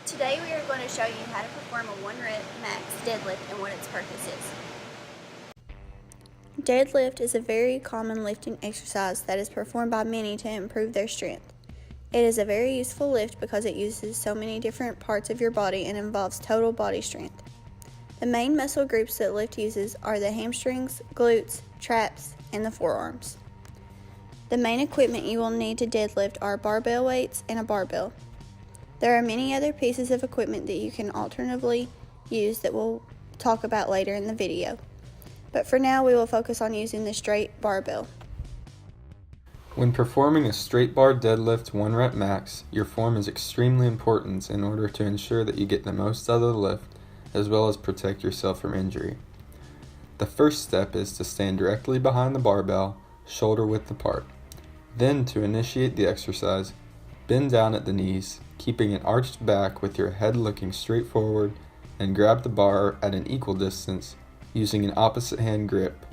Today we are going to show you how to perform a 1 rep max deadlift and what its purpose is. Deadlift is a very common lifting exercise that is performed by many to improve their strength. It is a very useful lift because it uses so many different parts of your body and involves total body strength. The main muscle groups that lift uses are the hamstrings, glutes, traps, and the forearms. The main equipment you will need to deadlift are barbell weights and a barbell. There are many other pieces of equipment that you can alternatively use that we'll talk about later in the video. But for now, we will focus on using the straight barbell. When performing a straight bar deadlift 1 rep max, your form is extremely important in order to ensure that you get the most out of the lift, as well as protect yourself from injury. The first step is to stand directly behind the barbell, shoulder width apart. Then, to initiate the exercise, bend down at the knees, keeping an arched back with your head looking straight forward, and grab the bar at an equal distance using an opposite hand grip,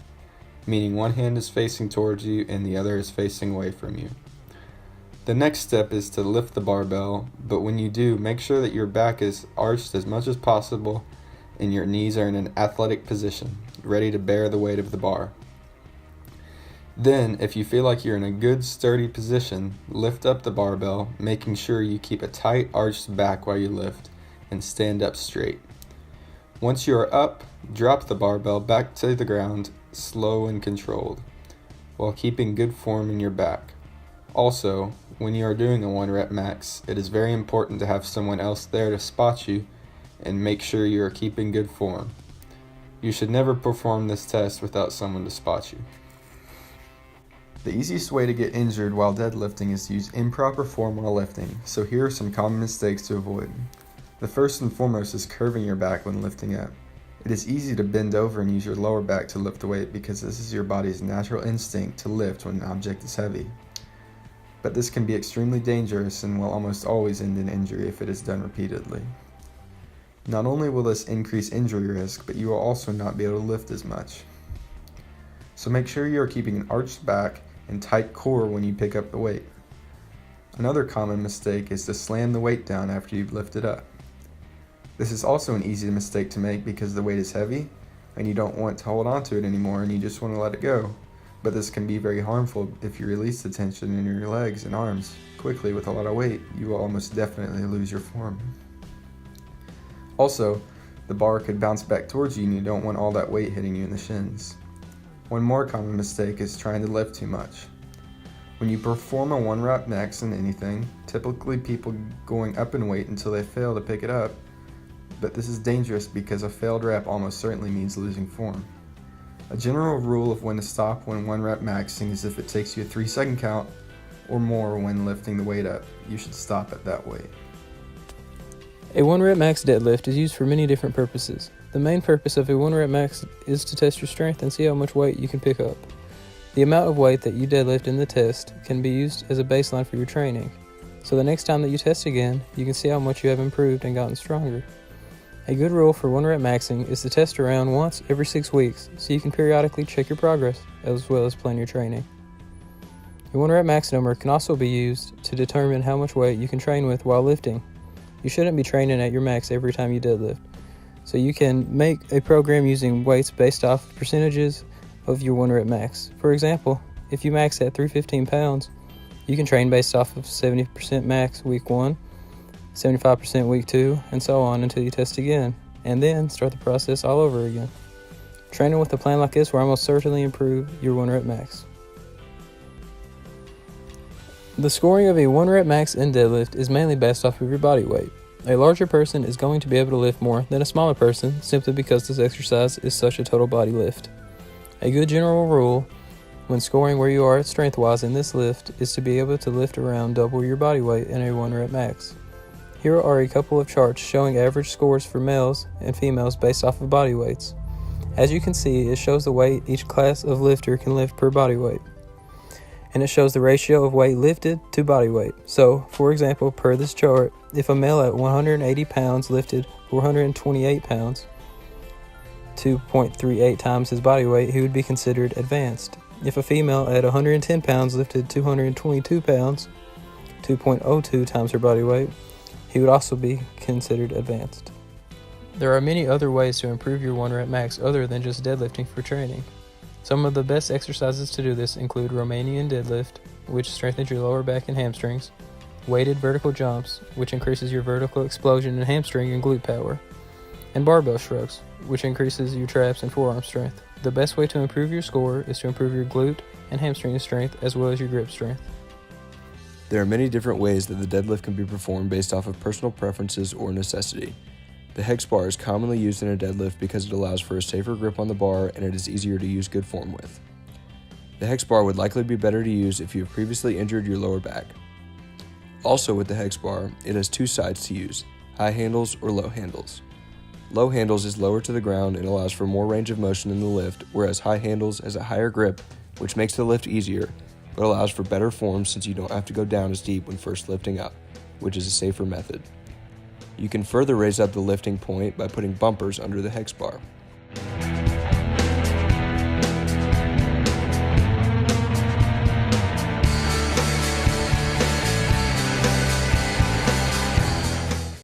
meaning one hand is facing towards you and the other is facing away from you. The next step is to lift the barbell, but when you do, make sure that your back is arched as much as possible and your knees are in an athletic position, ready to bear the weight of the bar. Then, if you feel like you're in a good, sturdy position, lift up the barbell, making sure you keep a tight, arched back while you lift, and stand up straight. Once you are up, drop the barbell back to the ground, slow and controlled, while keeping good form in your back. Also, when you are doing a 1 rep max, it is very important to have someone else there to spot you and make sure you are keeping good form. You should never perform this test without someone to spot you. The easiest way to get injured while deadlifting is to use improper form while lifting, so here are some common mistakes to avoid. The first and foremost is curving your back when lifting up. It is easy to bend over and use your lower back to lift the weight because this is your body's natural instinct to lift when an object is heavy. But this can be extremely dangerous and will almost always end in injury if it is done repeatedly. Not only will this increase injury risk, but you will also not be able to lift as much. So make sure you are keeping an arched back and tight core when you pick up the weight. Another common mistake is to slam the weight down after you've lifted up. This is also an easy mistake to make because the weight is heavy and you don't want to hold on to it anymore and you just want to let it go. But this can be very harmful if you release the tension in your legs and arms quickly with a lot of weight. You will almost definitely lose your form. Also, the bar could bounce back towards you and you don't want all that weight hitting you in the shins. One more common mistake is trying to lift too much. When you perform a 1 rep max in anything, typically people going up in weight until they fail to pick it up, but this is dangerous because a failed rep almost certainly means losing form. A general rule of when to stop when 1 rep maxing is if it takes you a 3-second count or more when lifting the weight up. You should stop at that weight. A 1 rep max deadlift is used for many different purposes. The main purpose of a 1 rep max is to test your strength and see how much weight you can pick up. The amount of weight that you deadlift in the test can be used as a baseline for your training. So the next time that you test again, you can see how much you have improved and gotten stronger. A good rule for 1 rep maxing is to test around once every 6 weeks so you can periodically check your progress as well as plan your training. A 1 rep max number can also be used to determine how much weight you can train with while lifting. You shouldn't be training at your max every time you deadlift. So you can make a program using weights based off percentages of your 1 rep max. For example, if you max at 315 pounds, you can train based off of 70% max week 1, 75% week 2, and so on until you test again, and then start the process all over again. Training with a plan like this will almost certainly improve your 1 rep max. The scoring of a 1 rep max in deadlift is mainly based off of your body weight. A larger person is going to be able to lift more than a smaller person simply because this exercise is such a total body lift. A good general rule when scoring where you are strength-wise in this lift is to be able to lift around double your body weight in a 1 rep max. Here are a couple of charts showing average scores for males and females based off of body weights. As you can see, it shows the weight each class of lifter can lift per body weight. And it shows the ratio of weight lifted to body weight. So, for example, per this chart, if a male at 180 pounds lifted 428 pounds, 2.38 times his body weight, he would be considered advanced. If a female at 110 pounds lifted 222 pounds, 2.02 times her body weight, he would also be considered advanced. There are many other ways to improve your 1 rep max other than just deadlifting for training. Some of the best exercises to do this include Romanian deadlift, which strengthens your lower back and hamstrings, weighted vertical jumps, which increases your vertical explosion and hamstring and glute power, and barbell shrugs, which increases your traps and forearm strength. The best way to improve your score is to improve your glute and hamstring strength as well as your grip strength. There are many different ways that the deadlift can be performed based off of personal preferences or necessity. The hex bar is commonly used in a deadlift because it allows for a safer grip on the bar and it is easier to use good form with. The hex bar would likely be better to use if you have previously injured your lower back. Also with the hex bar, it has two sides to use, high handles or low handles. Low handles is lower to the ground and allows for more range of motion in the lift, whereas high handles has a higher grip, which makes the lift easier, but allows for better form since you don't have to go down as deep when first lifting up, which is a safer method. You can further raise up the lifting point by putting bumpers under the hex bar.